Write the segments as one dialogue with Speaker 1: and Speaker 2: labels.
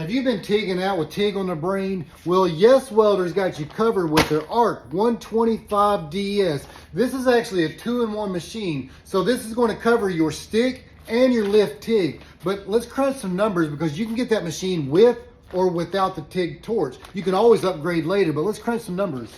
Speaker 1: Have you been tigging out with TIG on the brain? Well, Yeswelder's got you covered with their Arc 125 DS. This is actually a 2-in-1 machine. So this is going to cover your stick and your lift TIG. But let's crunch some numbers because you can get that machine with or without the TIG torch. You can always upgrade later, but let's crunch some numbers.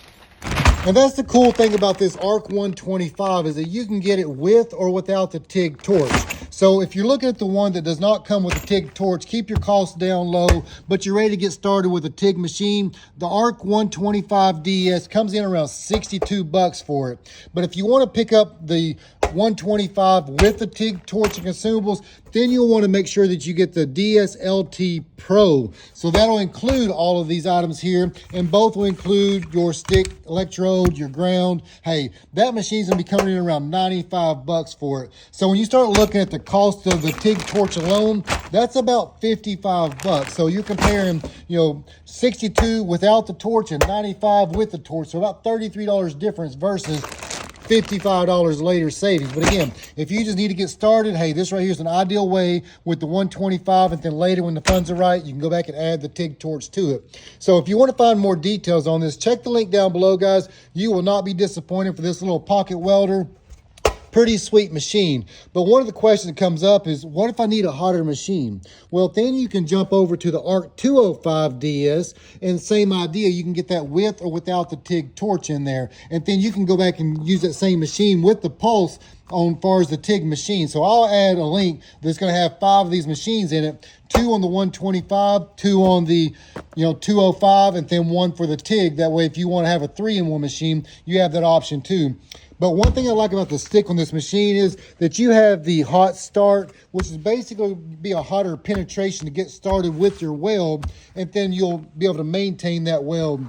Speaker 1: And that's the cool thing about this Arc 125 is that you can get it with or without the TIG torch. So if you're looking at the one that does not come with the TIG torch, keep your costs down low, but you're ready to get started with a TIG machine, the Arc 125 DS comes in around 62 bucks for it. But if you want to pick up the 125 with the TIG torch and consumables, then you'll want to make sure that you get the DSLT Pro. So that'll include all of these items here, and both will include your stick electrode, your ground. Hey, that machine's gonna be coming in around 95 bucks for it. So when you start looking at the cost of the TIG torch alone, that's about 55 bucks. So you're comparing, 62 without the torch and 95 with the torch. So about $33 difference versus $55 later savings. But again, if you just need to get started, hey, this right here is an ideal way with the 125, and then later when the funds are right, you can go back and add the TIG torch to it. So if you want to find more details on this, check the link down below, guys. You will not be disappointed for this little pocket welder. Pretty sweet machine. But one of the questions that comes up is, what if I need a hotter machine? Well, then you can jump over to the Arc 205 DS, and same idea. You can get that with or without the TIG torch in there. And then you can go back and use that same machine with the pulse on far as the TIG machine. So I'll add a link that's going to have 5 of these machines in it. 2 on the 125, 2 on the 205, and then 1 for the TIG. That way, if you want to have a 3-in-1 machine, you have that option too. But one thing I like about the stick on this machine is that you have the hot start, which is basically be a hotter penetration to get started with your weld, and then you'll be able to maintain that weld.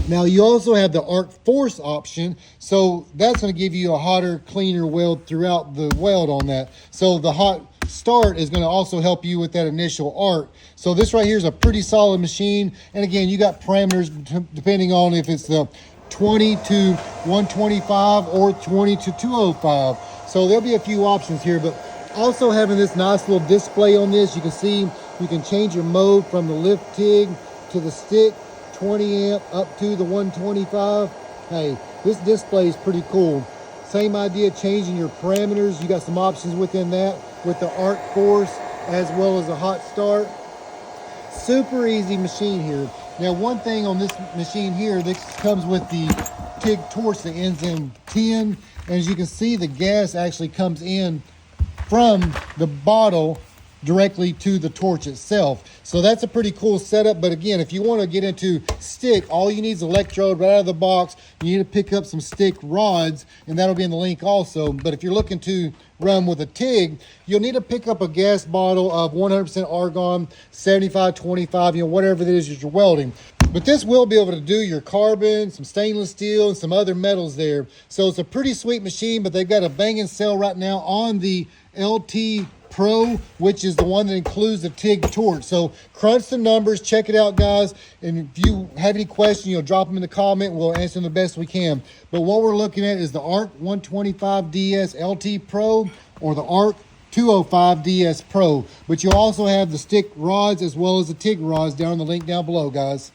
Speaker 1: Now you also have the Arc Force option, so that's going to give you a hotter, cleaner weld throughout the weld on that. So the hot start is going to also help you with that initial arc. So this right here is a pretty solid machine, and again, you got parameters depending on if it's the 20 to 125 or 20 to 205. So there'll be a few options here, but also having this nice little display on this, you can see you can change your mode from the lift TIG to the stick, 20 amp up to the 125. Hey, this display is pretty cool. Same idea, changing your parameters. You got some options within that with the Arc Force as well as a hot start. Super easy machine here. Now, one thing on this machine here, this comes with the TIG torch that ends in 10. And as you can see, the gas actually comes in from the bottle directly to the torch itself. So that's a pretty cool setup. But again, if you want to get into stick, all you need is electrode right out of the box. You need to pick up some stick rods, and that'll be in the link also. But if you're looking to run with a TIG, you'll need to pick up a gas bottle of 100% argon, 75-25, whatever it is that you're welding. But this will be able to do your carbon, some stainless steel, and some other metals there. So it's a pretty sweet machine, but they've got a banging sale right now on the LT Pro, which is the one that includes the TIG torch. So crunch the numbers, check it out, guys. And if you have any questions, drop them in the comment. We'll answer them the best we can. But what we're looking at is the Arc 125 DS LT Pro or the Arc 205 DS Pro. But you'll also have the stick rods as well as the TIG rods down in the link down below, guys.